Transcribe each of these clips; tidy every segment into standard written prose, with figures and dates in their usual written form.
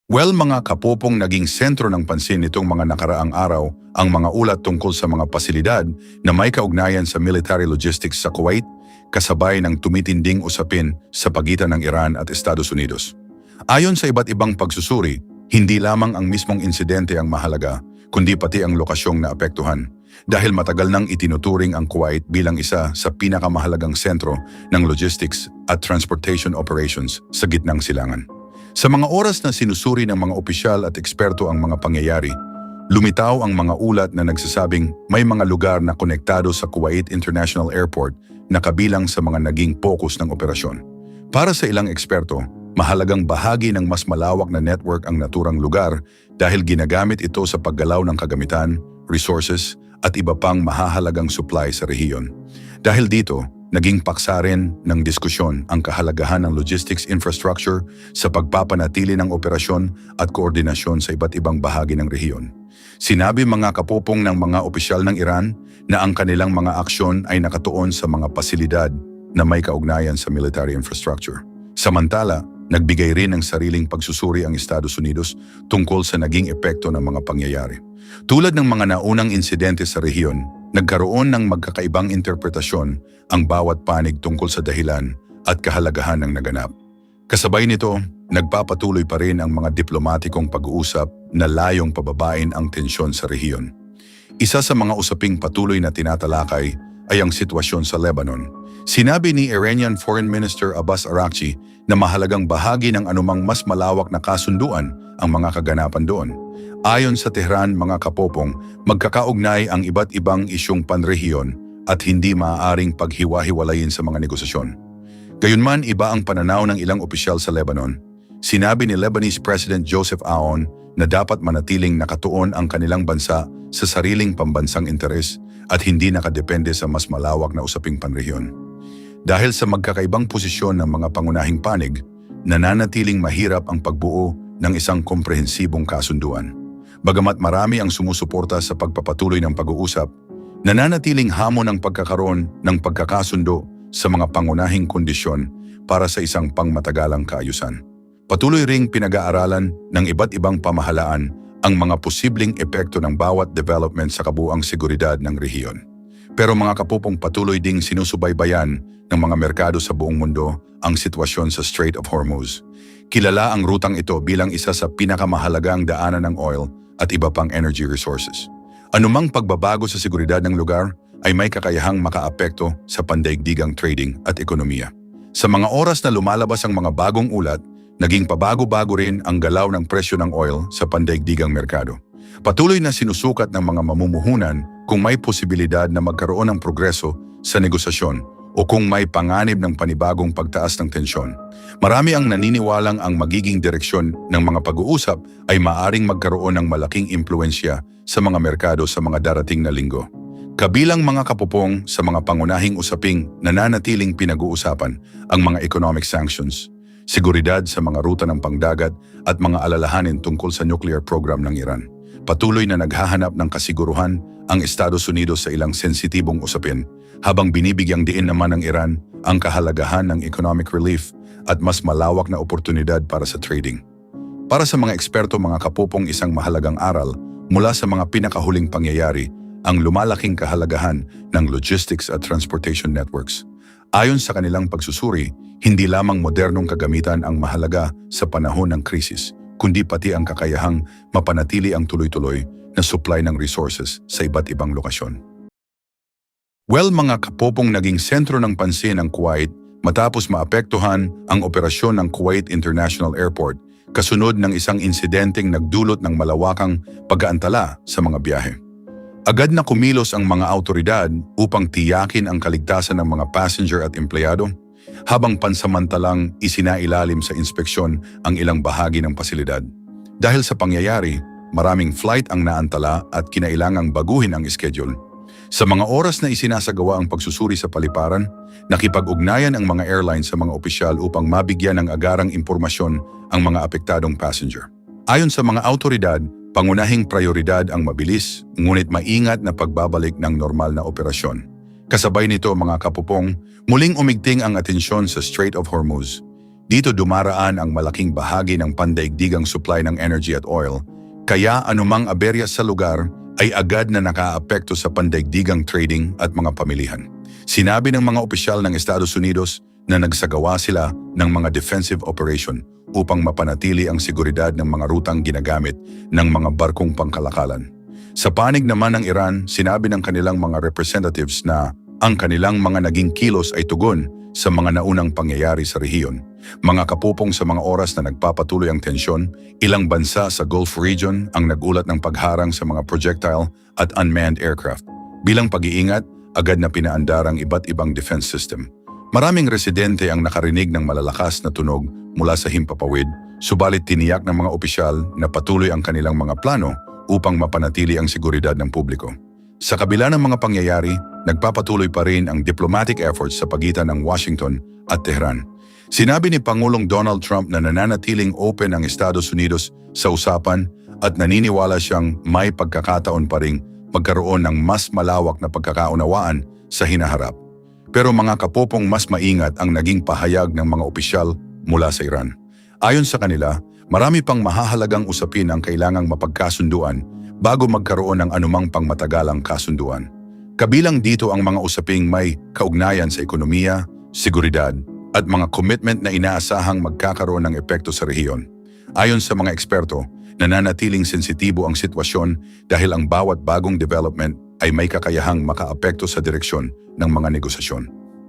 Well, mga kapupong, naging sentro ng pansin nitong mga nakaraang araw ang mga ulat tungkol sa mga pasilidad na may kaugnayan sa military logistics sa Kuwait, kasabay ng tumitinding usapin sa pagitan ng Iran at Estados Unidos. Ayon sa iba't ibang pagsusuri, hindi lamang ang mismong insidente ang mahalaga, kundi pati ang lokasyong naapektuhan. Dahil matagal nang itinuturing ang Kuwait bilang isa sa pinakamahalagang sentro ng logistics at transportation operations sa gitnang silangan. Sa mga oras na sinusuri ng mga opisyal at eksperto ang mga pangyayari, lumitaw ang mga ulat na nagsasabing may mga lugar na konektado sa Kuwait International Airport na kabilang sa mga naging focus ng operasyon. Para sa ilang eksperto, mahalagang bahagi ng mas malawak na network ang naturang lugar dahil ginagamit ito sa paggalaw ng kagamitan, resources at iba pang mahahalagang supply sa rehiyon. Dahil dito, naging paksa rin ng diskusyon ang kahalagahan ng logistics infrastructure sa pagpapanatili ng operasyon at koordinasyon sa iba't ibang bahagi ng rehiyon. Sinabi mga kapupong ng mga opisyal ng Iran na ang kanilang mga aksyon ay nakatuon sa mga pasilidad na may kaugnayan sa military infrastructure. Samantala, nagbigay rin ng sariling pagsusuri ang Estados Unidos tungkol sa naging epekto ng mga pangyayari. Tulad ng mga naunang insidente sa rehiyon, nagkaroon ng magkakaibang interpretasyon ang bawat panig tungkol sa dahilan at kahalagahan ng naganap. Kasabay nito, nagpapatuloy pa rin ang mga diplomatikong pag-uusap na layong pababain ang tensyon sa rehiyon. Isa sa mga usaping patuloy na tinatalakay ay ang sitwasyon sa Lebanon. Sinabi ni Iranian Foreign Minister Abbas Araghchi na mahalagang bahagi ng anumang mas malawak na kasunduan ang mga kaganapan doon. Ayon sa Tehran, mga kapopong, magkakaugnay ang iba't ibang isyong panrehiyon at hindi maaaring paghiwa-hiwalayin sa mga negosasyon. Gayunman, iba ang pananaw ng ilang opisyal sa Lebanon. Sinabi ni Lebanese President Joseph Aoun na dapat manatiling nakatuon ang kanilang bansa sa sariling pambansang interes at hindi nakadepende sa mas malawak na usaping panrehiyon. Dahil sa magkakaibang posisyon ng mga pangunahing panig, nananatiling mahirap ang pagbuo ng isang komprehensibong kasunduan. Bagamat marami ang sumusuporta sa pagpapatuloy ng pag-uusap, nananatiling hamon ang pagkakaroon ng pagkakasundo sa mga pangunahing kondisyon para sa isang pangmatagalang kaayusan. Patuloy ring pinag-aaralan ng iba't ibang pamahalaan ang mga posibleng epekto ng bawat development sa kabuuang seguridad ng rehiyon. Pero mga kapupong, patuloy ding sinusubaybayan ng mga merkado sa buong mundo ang sitwasyon sa Strait of Hormuz. Kilala ang rutang ito bilang isa sa pinakamahalagang daanan ng oil at iba pang energy resources. Anumang pagbabago sa seguridad ng lugar ay may kakayahang makaapekto sa pandaigdigang trading at ekonomiya. Sa mga oras na lumalabas ang mga bagong ulat, naging pabago-bago rin ang galaw ng presyo ng oil sa pandaigdigang merkado. Patuloy na sinusukat ng mga mamumuhunan kung may posibilidad na magkaroon ng progreso sa negosasyon o kung may panganib ng panibagong pagtaas ng tensyon. Marami ang naniniwalang ang magiging direksyon ng mga pag-uusap ay maaring magkaroon ng malaking impluensya sa mga merkado sa mga darating na linggo. Kabilang mga kapupong sa mga pangunahing usaping nananatiling pinag-uusapan ang mga economic sanctions, seguridad sa mga ruta ng pangdagat at mga alalahanin tungkol sa nuclear program ng Iran. Patuloy na naghahanap ng kasiguruhan ang Estados Unidos sa ilang sensitibong usapin, habang binibigyang diin naman ng Iran ang kahalagahan ng economic relief at mas malawak na oportunidad para sa trading. Para sa mga eksperto, mga kapupong, isang mahalagang aral mula sa mga pinakahuling pangyayari ang lumalaking kahalagahan ng logistics at transportation networks. Ayon sa kanilang pagsusuri, hindi lamang modernong kagamitan ang mahalaga sa panahon ng krisis, kundi pati ang kakayahang mapanatili ang tuloy-tuloy na supply ng resources sa iba't ibang lokasyon. Well, mga kapopong, naging sentro ng pansin ang Kuwait matapos maapektuhan ang operasyon ng Kuwait International Airport kasunod ng isang insidenteng nagdulot ng malawakang pag-aantala sa mga biyahe. Agad na kumilos ang mga awtoridad upang tiyakin ang kaligtasan ng mga passenger at empleyado, habang pansamantalang isinailalim sa inspeksyon ang ilang bahagi ng pasilidad. Dahil sa pangyayari, maraming flight ang naantala at kinailangang baguhin ang schedule. Sa mga oras na isinasagawa ang pagsusuri sa paliparan, nakipag-ugnayan ang mga airlines sa mga opisyal upang mabigyan ng agarang impormasyon ang mga apektadong passenger. Ayon sa mga awtoridad, pangunahing prioridad ang mabilis ngunit maingat na pagbabalik ng normal na operasyon. Kasabay nito, mga kapupong, muling umigting ang atensyon sa Strait of Hormuz. Dito dumaraan ang malaking bahagi ng pandaigdigang supply ng energy at oil, kaya anumang aberya sa lugar ay agad na nakaapekto sa pandaigdigang trading at mga pamilihan. Sinabi ng mga opisyal ng Estados Unidos na nagsagawa sila ng mga defensive operation upang mapanatili ang seguridad ng mga rutang ginagamit ng mga barkong pangkalakalan. Sa panig naman ng Iran, sinabi ng kanilang mga representatives na ang kanilang mga naging kilos ay tugon sa mga naunang pangyayari sa rehiyon. Mga kapupong sa mga oras na nagpapatuloy ang tensyon, ilang bansa sa Gulf region ang nagulat ng pagharang sa mga projectile at unmanned aircraft. Bilang pag-iingat, agad na pinaandar ang iba't ibang defense system. Maraming residente ang nakarinig ng malalakas na tunog mula sa himpapawid, subalit tiniyak ng mga opisyal na patuloy ang kanilang mga plano upang mapanatili ang seguridad ng publiko. Sa kabila ng mga pangyayari, nagpapatuloy pa rin ang diplomatic efforts sa pagitan ng Washington at Tehran. Sinabi ni Pangulong Donald Trump na nananatiling open ang Estados Unidos sa usapan at naniniwala siyang may pagkakataon pa ring magkaroon ng mas malawak na pagkakaunawaan sa hinaharap. Pero mga kapopong, mas maingat ang naging pahayag ng mga opisyal mula sa Iran. Ayon sa kanila, marami pang mahahalagang usapin ang kailangang mapagkasunduan bago magkaroon ng anumang pangmatagalang kasunduan. Kabilang dito ang mga usaping may kaugnayan sa ekonomiya, seguridad, at mga commitment na inaasahang magkakaroon ng epekto sa rehiyon. Ayon sa mga eksperto, nananatiling sensitibo ang sitwasyon dahil ang bawat bagong development ay may kakayahang makaapekto sa direksyon ng mga negosasyon.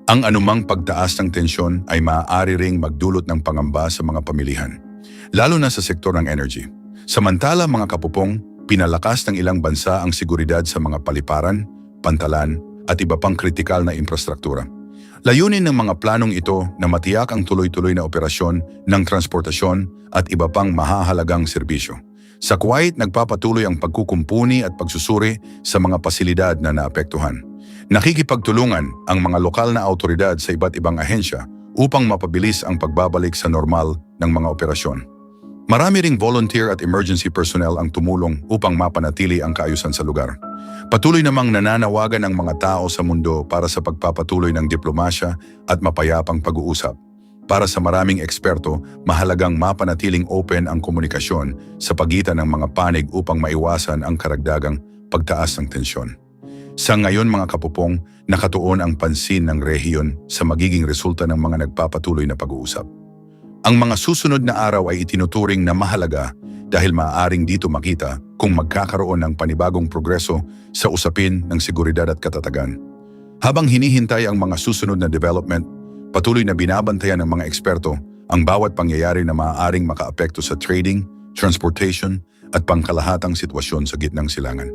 Ang anumang pagtaas ng tensyon ay maaari ring magdulot ng pangamba sa mga pamilihan, lalo na sa sektor ng energy. Samantala, mga kapupong, pinalakas ng ilang bansa ang seguridad sa mga paliparan, pantalan at iba pang kritikal na infrastruktura. Layunin ng mga planong ito na matiyak ang tuloy-tuloy na operasyon ng transportasyon at iba pang mahahalagang serbisyo. Sa Kuwait, nagpapatuloy ang pagkukumpuni at pagsusuri sa mga pasilidad na naapektuhan. Nakikipagtulungan ang mga lokal na awtoridad sa iba't ibang ahensya upang mapabilis ang pagbabalik sa normal ng mga operasyon. Marami ring volunteer at emergency personnel ang tumulong upang mapanatili ang kaayusan sa lugar. Patuloy namang nananawagan ang mga tao sa mundo para sa pagpapatuloy ng diplomasya at mapayapang pag-uusap. Para sa maraming eksperto, mahalagang mapanatiling open ang komunikasyon sa pagitan ng mga panig upang maiwasan ang karagdagang pagtaas ng tensyon. Sa ngayon, mga kapupong, nakatuon ang pansin ng rehiyon sa magiging resulta ng mga nagpapatuloy na pag-uusap. Ang mga susunod na araw ay itinuturing na mahalaga dahil maaaring dito makita kung magkakaroon ng panibagong progreso sa usapin ng seguridad at katatagan. Habang hinihintay ang mga susunod na development, patuloy na binabantayan ng mga eksperto ang bawat pangyayari na maaaring makaapekto sa trading, transportation at pangkalahatang sitwasyon sa gitnang silangan.